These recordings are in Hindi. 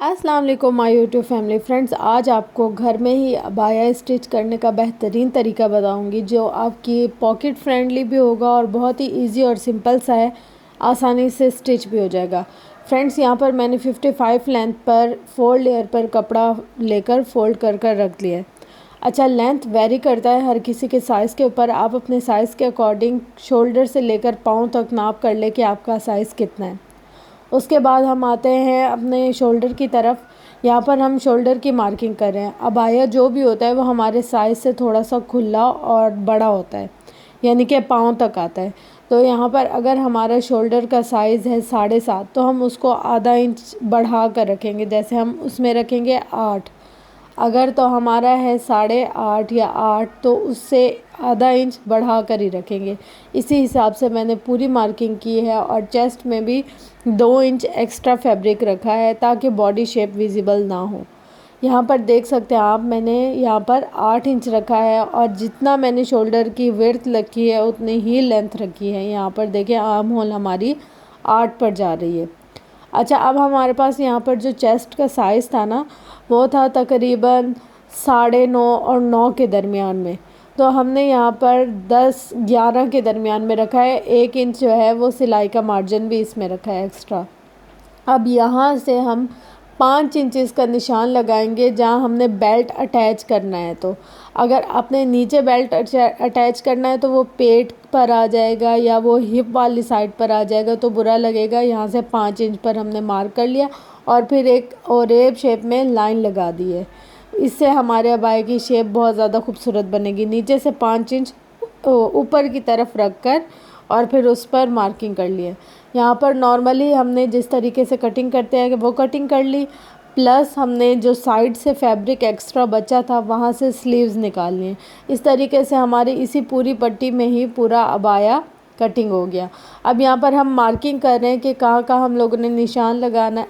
अस्सलाम वालेकुम माय यूट्यूब फैमिली फ्रेंड्स। आज आपको घर में ही अबाया स्टिच करने का बेहतरीन तरीका बताऊंगी जो आपकी पॉकेट फ्रेंडली भी होगा और बहुत ही इजी और सिंपल सा है, आसानी से स्टिच भी हो जाएगा। फ्रेंड्स, यहाँ पर मैंने 55 लेंथ पर 4 लेयर पर कपड़ा लेकर फोल्ड कर रख लिया है। अच्छा, लेंथ वेरी करता है हर किसी के साइज़ के ऊपर। आप अपने साइज़ के अकॉर्डिंग शोल्डर से लेकर पाँव तक नाप कर ले कि आपका साइज़ कितना है। उसके बाद हम आते हैं अपने शोल्डर की तरफ। यहाँ पर हम शोल्डर की मार्किंग कर रहे हैं। अबाया जो भी होता है वो हमारे साइज़ से थोड़ा सा खुला और बड़ा होता है, यानी कि पाँव तक आता है। तो यहाँ पर अगर हमारा शोल्डर का साइज़ है 7.5, तो हम उसको आधा इंच बढ़ा कर रखेंगे। जैसे हम उसमें रखेंगे 8, अगर तो हमारा है 8.5 या 8, तो उससे आधा इंच बढ़ा कर ही रखेंगे। इसी हिसाब से मैंने पूरी मार्किंग की है और चेस्ट में भी 2 इंच एक्स्ट्रा फैब्रिक रखा है ताकि बॉडी शेप विजिबल ना हो। यहाँ पर देख सकते हैं आप, मैंने यहाँ पर 8 इंच रखा है और जितना मैंने शोल्डर की विड्थ रखी है उतनी ही लेंथ रखी है। यहाँ पर देखें, आर्म होल हमारी 8 पर जा रही है। अच्छा, अब हमारे पास यहाँ पर जो चेस्ट का साइज़ था ना, वो था तकरीबन 9.5 और 9 के दरमियान में। तो हमने यहाँ पर 10-11 के दरमियान में रखा है। 1 इंच जो है वो सिलाई का मार्जिन भी इसमें रखा है एक्स्ट्रा। अब यहाँ से हम 5 इंचेस का निशान लगाएंगे जहाँ हमने बेल्ट अटैच करना है। तो अगर आपने नीचे बेल्ट अटैच करना है तो वो पेट पर आ जाएगा या वो हिप वाली साइड पर आ जाएगा, तो बुरा लगेगा। यहाँ से 5 इंच पर हमने मार्क कर लिया और फिर एक ओरेब शेप में लाइन लगा दी है। इससे हमारे अबाया की शेप बहुत ज़्यादा खूबसूरत बनेगी। नीचे से 5 इंच ऊपर की तरफ रख कर और फिर उस पर मार्किंग कर लिए। यहाँ पर नॉर्मली हमने जिस तरीके से कटिंग करते हैं वो कटिंग कर ली, प्लस हमने जो साइड से फैब्रिक एक्स्ट्रा बचा था वहाँ से स्लीव्स निकाल लिए। इस तरीके से हमारी इसी पूरी पट्टी में ही पूरा अबाया कटिंग हो गया। अब यहाँ पर हम मार्किंग कर रहे हैं कि कहाँ कहाँ हम लोगों ने निशान लगाना,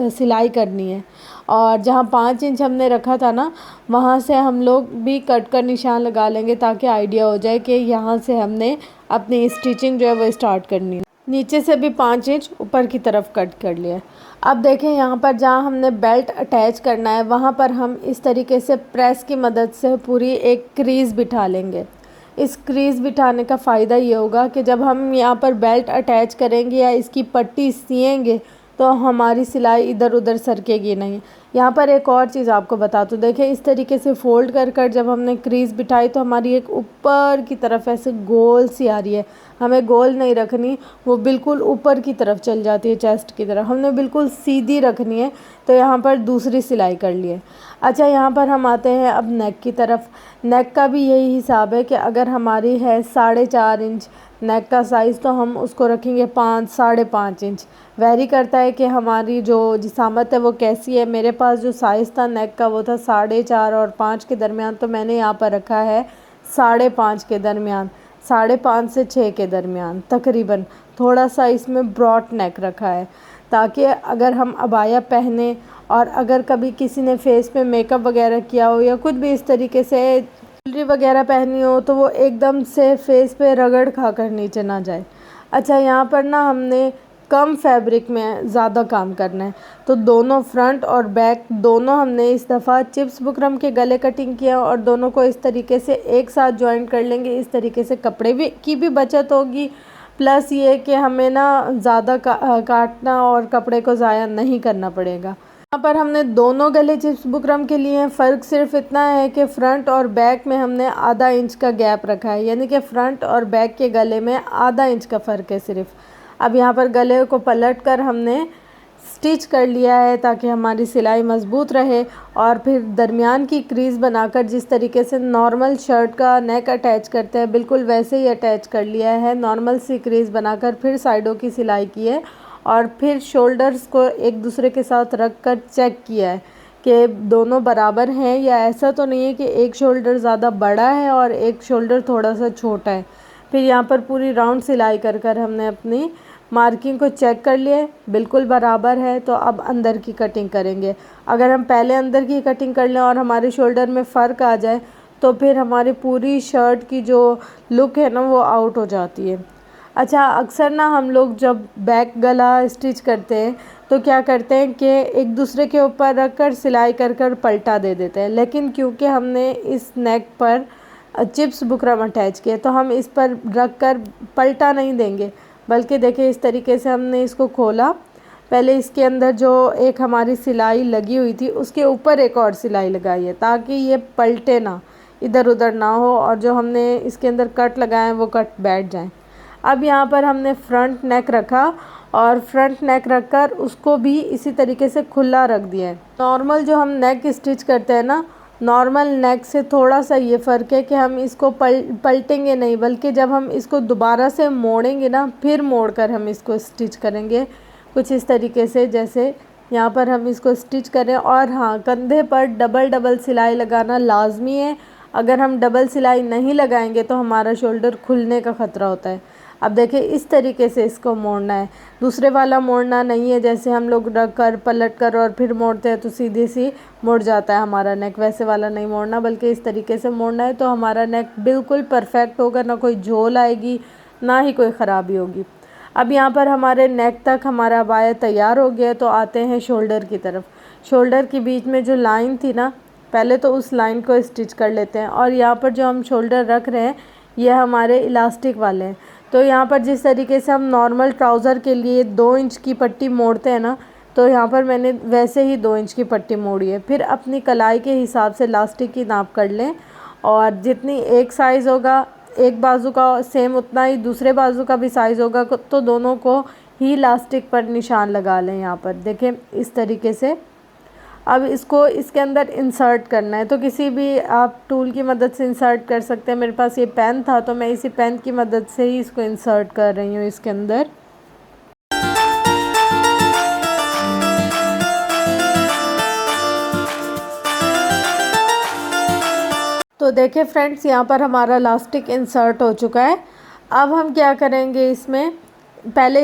सिलाई करनी है। और जहाँ 5 इंच हमने रखा था ना, वहाँ से हम लोग भी कट कर निशान लगा लेंगे ताकि आइडिया हो जाए कि यहाँ से हमने अपनी स्टिचिंग जो है वो स्टार्ट करनी है। नीचे से भी 5 इंच ऊपर की तरफ कट कर लिया। अब देखें, यहाँ पर जहाँ हमने बेल्ट अटैच करना है वहाँ पर हम इस तरीके से प्रेस की मदद से पूरी एक क्रीज़ बिठा लेंगे। इस क्रीज़ बिठाने का फ़ायदा ये होगा कि जब हम यहाँ पर बेल्ट अटैच करेंगे या इसकी पट्टी सिएंगे तो हमारी सिलाई इधर उधर सरकेगी नहीं। यहाँ पर एक और चीज़ आपको बता दूँ, देखिए इस तरीके से फ़ोल्ड कर जब हमने क्रीज़ बिठाई तो हमारी एक ऊपर की तरफ ऐसे गोल सी आ रही है। हमें गोल नहीं रखनी, वो बिल्कुल ऊपर की तरफ चल जाती है, चेस्ट की तरफ। हमने बिल्कुल सीधी रखनी है। तो यहाँ पर दूसरी सिलाई कर लिए। अच्छा, यहाँ पर हम आते हैं अब नेक की तरफ। नेक का भी यही हिसाब है कि अगर हमारी है 4.5 इंच नेक का साइज़, तो हम उसको रखेंगे 5-5.5 इंच। वेरी करता है कि हमारी जो जिसामत है वो कैसी है। मेरे पास जो साइज़ था नेक का वो था 4.5 और 5 के दरमियान, तो मैंने यहाँ पर रखा है 5.5 के दरमियान, 5.5 से 6 के दरमियान तकरीबन। थोड़ा सा इसमें ब्रॉड नेक रखा है ताकि अगर हम अबाया पहने और अगर कभी किसी ने फेस पे मेकअप वगैरह किया हो या कुछ भी इस तरीके से ज्वेलरी वगैरह पहनी हो तो वो एकदम से फेस पे रगड़ खाकर नीचे ना जाए। अच्छा, यहाँ पर ना हमने कम फैब्रिक में ज़्यादा काम करना है, तो दोनों फ्रंट और बैक दोनों हमने इस दफ़ा चिप्स बुकरम के गले कटिंग किया और दोनों को इस तरीके से एक साथ जॉइन कर लेंगे। इस तरीके से कपड़े की भी बचत होगी, प्लस ये कि हमें ना ज़्यादा काटना और कपड़े को ज़ाया नहीं करना पड़ेगा। यहाँ पर हमने दोनों गले चिप्स बुकरम के लिए फ़र्क सिर्फ इतना है कि फ़्रंट और बैक में हमने आधा इंच का गैप रखा है, यानी कि फ़्रंट और बैक के गले में आधा इंच का फ़र्क है सिर्फ। अब यहाँ पर गले को पलट कर हमने स्टिच कर लिया है ताकि हमारी सिलाई मज़बूत रहे। और फिर दरमियान की क्रीज़ बनाकर जिस तरीके से नॉर्मल शर्ट का नेक अटैच करते हैं बिल्कुल वैसे ही अटैच कर लिया है। नॉर्मल सी क्रीज़ बनाकर फिर साइडों की सिलाई की है और फिर शोल्डर्स को एक दूसरे के साथ रख कर चेक किया है कि दोनों बराबर हैं, या ऐसा तो नहीं है कि एक शोल्डर ज़्यादा बड़ा है और एक शोल्डर थोड़ा सा छोटा है। फिर यहाँ पर पूरी राउंड सिलाई कर हमने अपनी मार्किंग को चेक कर लिए, बिल्कुल बराबर है। तो अब अंदर की कटिंग करेंगे। अगर हम पहले अंदर की कटिंग कर लें और हमारे शोल्डर में फ़र्क आ जाए तो फिर हमारी पूरी शर्ट की जो लुक है ना वो आउट हो जाती है। अच्छा, अक्सर ना हम लोग जब बैक गला स्टिच करते हैं तो क्या करते हैं कि एक दूसरे के ऊपर रख कर सिलाई कर कर पलटा दे देते हैं, लेकिन क्योंकि हमने इस नेक पर चिप्स बुकरम अटैच किया तो हम इस पर रख कर पलटा नहीं देंगे, बल्कि देखिए इस तरीके से हमने इसको खोला। पहले इसके अंदर जो एक हमारी सिलाई लगी हुई थी उसके ऊपर एक और सिलाई लगाई है ताकि ये पलटे ना, इधर उधर ना हो, और जो हमने इसके अंदर कट लगाए हैं वो कट बैठ जाएं। अब यहाँ पर हमने फ्रंट नेक रखा और फ्रंट नेक रखकर उसको भी इसी तरीके से खुला रख दिया है। नॉर्मल जो हम नेक स्टिच करते हैं ना, नॉर्मल नेक से थोड़ा सा ये फ़र्क है कि हम इसको पलटेंगे नहीं, बल्कि जब हम इसको दोबारा से मोड़ेंगे ना, फिर मोड़ कर हम इसको स्टिच करेंगे कुछ इस तरीके से, जैसे यहाँ पर हम इसको स्टिच करें। और हाँ, कंधे पर डबल डबल सिलाई लगाना लाजमी है। अगर हम डबल सिलाई नहीं लगाएंगे तो हमारा शोल्डर खुलने का ख़तरा होता है। अब देखिए इस तरीके से इसको मोड़ना है, दूसरे वाला मोड़ना नहीं है जैसे हम लोग रख कर पलट कर और फिर मोड़ते हैं तो सीधी सी मुड़ जाता है हमारा नेक, वैसे वाला नहीं मोड़ना, बल्कि इस तरीके से मोड़ना है तो हमारा नेक बिल्कुल परफेक्ट होगा, ना कोई झोल आएगी ना ही कोई ख़राबी होगी। अब यहाँ पर हमारे नेक तक हमारा अबाया तैयार हो गया, तो आते हैं शोल्डर की तरफ। शोल्डर के बीच में जो लाइन थी ना, पहले तो उस लाइन को स्टिच कर लेते हैं। और यहाँ पर जो हम शोल्डर रख रहे हैं ये हमारे इलास्टिक वाले हैं, तो यहाँ पर जिस तरीके से हम नॉर्मल ट्राउज़र के लिए 2 इंच की पट्टी मोड़ते हैं ना, तो यहाँ पर मैंने वैसे ही 2 इंच की पट्टी मोड़ी है। फिर अपनी कलाई के हिसाब से इलास्टिक की नाप कर लें, और जितनी एक साइज़ होगा एक बाजू का, सेम उतना ही दूसरे बाजू का भी साइज़ होगा, तो दोनों को ही इलास्टिक पर निशान लगा लें। यहाँ पर देखें इस तरीके से। अब इसको इसके अंदर इंसर्ट करना है, तो किसी भी आप टूल की मदद से इंसर्ट कर सकते हैं। मेरे पास ये पेन था तो मैं इसी पेन की मदद से ही इसको इंसर्ट कर रही हूँ इसके अंदर। तो देखिए फ्रेंड्स, यहाँ पर हमारा इलास्टिक इंसर्ट हो चुका है। अब हम क्या करेंगे, इसमें पहले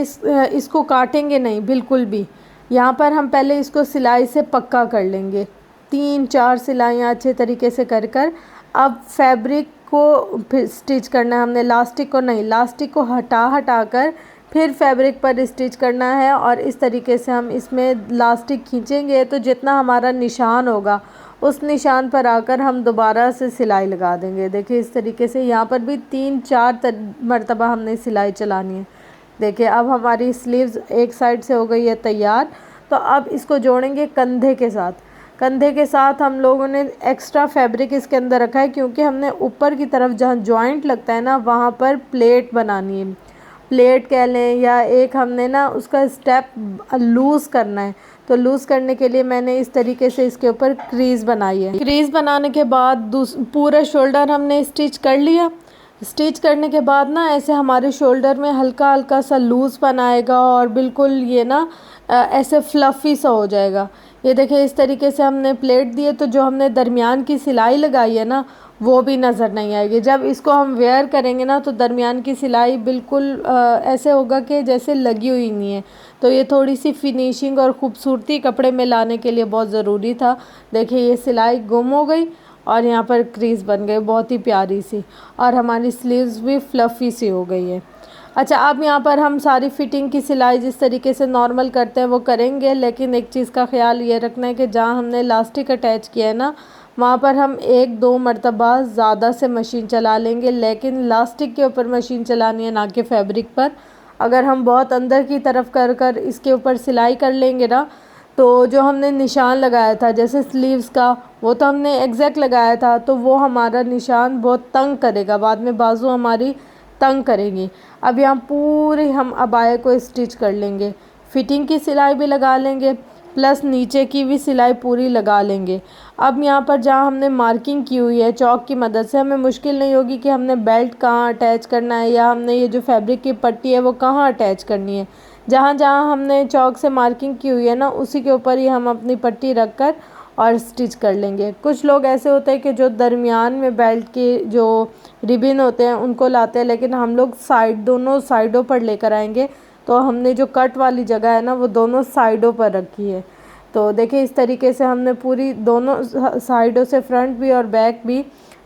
इसको काटेंगे नहीं बिल्कुल भी। यहाँ पर हम पहले इसको सिलाई से पक्का कर लेंगे, 3-4 सिलाइयाँ अच्छे तरीके से कर कर। अब फैब्रिक को फिर स्टिच करना है हमने, इलास्टिक को नहीं, इलास्टिक को हटा कर फिर फैब्रिक पर स्टिच करना है। और इस तरीके से हम इसमें इलास्टिक खींचेंगे तो जितना हमारा निशान होगा उस निशान पर आकर हम दोबारा से सिलाई लगा देंगे। देखिए इस तरीके से यहाँ पर भी 3-4 मरतबा हमने सिलाई चलानी है। देखिए अब हमारी स्लीव्स एक साइड से हो गई है तैयार। तो अब इसको जोड़ेंगे कंधे के साथ। कंधे के साथ हम लोगों ने एक्स्ट्रा फैब्रिक इसके अंदर रखा है, क्योंकि हमने ऊपर की तरफ जहाँ जॉइंट लगता है ना, वहाँ पर प्लेट बनानी है, प्लेट कह लें, या एक हमने ना उसका स्टेप लूज़ करना है। तो लूज़ करने के लिए मैंने इस तरीके से इसके ऊपर क्रीज़ बनाई है। क्रीज़ बनाने के बाद पूरा शोल्डर हमने स्टिच कर लिया। स्टिच करने के बाद ना ऐसे हमारे शोल्डर में हल्का हल्का सा लूज़पन आएगा और बिल्कुल ये ना ऐसे फ्लफ़ी सा हो जाएगा। ये देखिए इस तरीके से हमने प्लेट दिए, तो जो हमने दरमियान की सिलाई लगाई है ना वो भी नज़र नहीं आएगी। जब इसको हम वेयर करेंगे ना तो दरमियान की सिलाई बिल्कुल ऐसे होगा कि जैसे लगी हुई नहीं है। तो ये थोड़ी सी फिनिशिंग और ख़ूबसूरती कपड़े में लाने के लिए बहुत ज़रूरी था। देखिए ये सिलाई गुम हो गई और यहाँ पर क्रीज़ बन गई बहुत ही प्यारी सी, और हमारी स्लीव्स भी फ्लफ़ी सी हो गई है। अच्छा, अब यहाँ पर हम सारी फ़िटिंग की सिलाई जिस तरीके से नॉर्मल करते हैं वो करेंगे, लेकिन एक चीज़ का ख्याल ये रखना है कि जहाँ हमने इलास्टिक अटैच किया है ना, वहाँ पर हम 1-2 मरतबा ज़्यादा से मशीन चला लेंगे, लेकिन इलास्टिक के ऊपर मशीन चलानी है, ना कि फैब्रिक पर। अगर हम बहुत अंदर की तरफ कर कर इसके ऊपर सिलाई कर लेंगे ना, तो जो हमने निशान लगाया था जैसे स्लीव्स का, वो तो हमने एग्जैक्ट लगाया था, तो वो हमारा निशान बहुत तंग करेगा, बाद में बाजू हमारी तंग करेंगी। अब यहाँ पूरे हम अबाया को स्टिच कर लेंगे, फिटिंग की सिलाई भी लगा लेंगे, प्लस नीचे की भी सिलाई पूरी लगा लेंगे। अब यहाँ पर जहाँ हमने मार्किंग की हुई है चॉक की मदद से, हमें मुश्किल नहीं होगी कि हमने बेल्ट कहाँ अटैच करना है, या हमने ये जो फैब्रिक की पट्टी है वो कहाँ अटैच करनी है। जहाँ जहाँ हमने चॉक से मार्किंग की हुई है ना, उसी के ऊपर ही हम अपनी पट्टी रख कर और स्टिच कर लेंगे। कुछ लोग ऐसे होते हैं कि जो दरमियान में बेल्ट के जो रिबिन होते हैं उनको लाते हैं, लेकिन हम लोग दोनों साइडों पर लेकर आएंगे। तो हमने जो कट वाली जगह है ना वो दोनों साइडों पर रखी है। तो देखिए इस तरीके से हमने पूरी दोनों साइडों से, फ्रंट भी और बैक भी,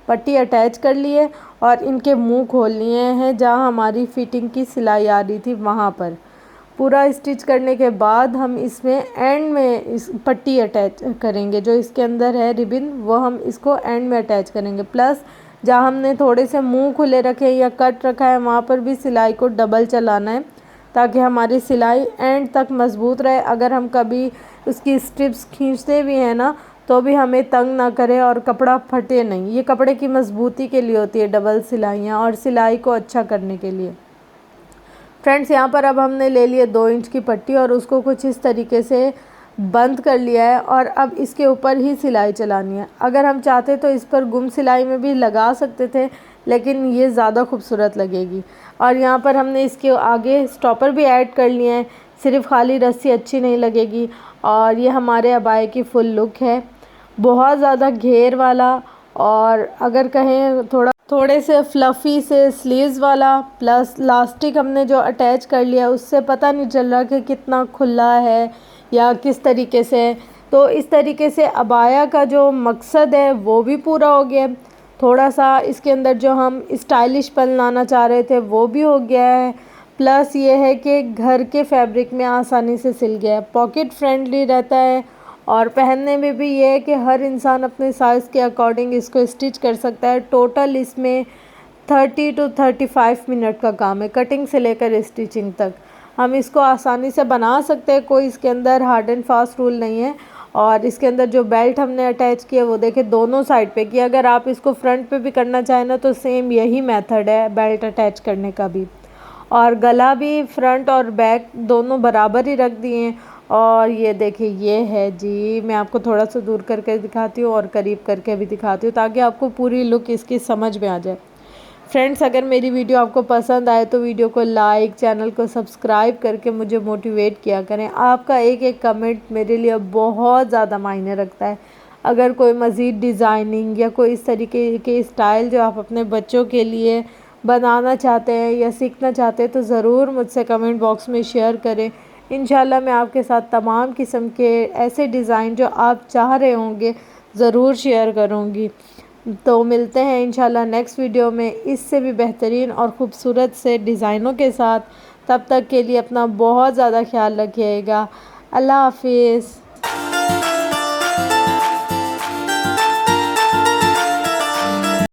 पट्टी अटैच कर लिए और इनके मुंह खोल लिए हैं जहाँ हमारी फिटिंग की सिलाई आ रही थी वहाँ पर। पूरा स्टिच करने के बाद हम इसमें एंड में इस पट्टी अटैच करेंगे, जो इसके अंदर है रिबन वो हम इसको एंड में अटैच करेंगे। प्लस जहाँ हमने थोड़े से मुंह खुले रखे या कट रखा है वहाँ पर भी सिलाई को डबल चलाना है ताकि हमारी सिलाई एंड तक मज़बूत रहे। अगर हम कभी उसकी स्ट्रिप्स खींचते भी हैं ना तो भी हमें तंग ना करे और कपड़ा फटे नहीं। ये कपड़े की मजबूती के लिए होती है डबल सिलाइयाँ और सिलाई को अच्छा करने के लिए। फ्रेंड्स यहाँ पर अब हमने ले लिए 2 इंच की पट्टी और उसको कुछ इस तरीके से बंद कर लिया है और अब इसके ऊपर ही सिलाई चलानी है। अगर हम चाहते तो इस पर गुम सिलाई में भी लगा सकते थे, लेकिन ये ज़्यादा खूबसूरत लगेगी। और यहाँ पर हमने इसके आगे स्टॉपर भी ऐड कर लिए हैं, सिर्फ खाली रस्सी अच्छी नहीं लगेगी। और ये हमारे अबाए की फुल लुक है, बहुत ज़्यादा घेर वाला और अगर कहें थोड़े से फ्लफ़ी से स्लीव्स वाला, प्लस लास्टिक हमने जो अटैच कर लिया उससे पता नहीं चल रहा कि कितना खुला है या किस तरीके से। तो इस तरीके से अबाया का जो मकसद है वो भी पूरा हो गया। थोड़ा सा इसके अंदर जो हम स्टाइलिशपन लाना चाह रहे थे वो भी हो गया है। प्लस ये है कि घर के फैब्रिक में आसानी से सिल गया है, पॉकेट फ्रेंडली रहता है और पहनने में भी ये है कि हर इंसान अपने साइज़ के अकॉर्डिंग इसको स्टिच कर सकता है। टोटल इसमें 30 to 35 मिनट का काम है, कटिंग से लेकर स्टिचिंग तक। हम इसको आसानी से बना सकते हैं, कोई इसके अंदर हार्ड एंड फास्ट रूल नहीं है। और इसके अंदर जो बेल्ट हमने अटैच किया वो देखे दोनों साइड पे कि अगर आप इसको फ्रंट पे भी करना चाहें ना तो सेम यही मेथड है बेल्ट अटैच करने का भी। और गला भी फ्रंट और बैक दोनों बराबर ही रख दिए हैं। और ये देखिए ये है जी, मैं आपको थोड़ा सा दूर करके दिखाती हूँ और करीब करके भी दिखाती हूँ ताकि आपको पूरी लुक इसकी समझ में आ जाए। फ्रेंड्स अगर मेरी वीडियो आपको पसंद आए तो वीडियो को लाइक, चैनल को सब्सक्राइब करके मुझे मोटिवेट किया करें। आपका एक एक कमेंट मेरे लिए बहुत ज़्यादा मायने रखता है। अगर कोई मज़ीद डिज़ाइनिंग या कोई इस तरीके के स्टाइल जो आप अपने बच्चों के लिए बनाना चाहते हैं या सीखना चाहते हैं तो ज़रूर मुझसे कमेंट बॉक्स में शेयर करें। इंशाल्लाह मैं आपके साथ तमाम किस्म के ऐसे डिज़ाइन जो आप चाह रहे होंगे ज़रूर शेयर करूँगी। तो मिलते हैं इंशाल्लाह नेक्स्ट वीडियो में इससे भी बेहतरीन और ख़ूबसूरत से डिज़ाइनों के साथ। तब तक के लिए अपना बहुत ज़्यादा ख्याल रखिएगा। अल्लाह हाफिज़।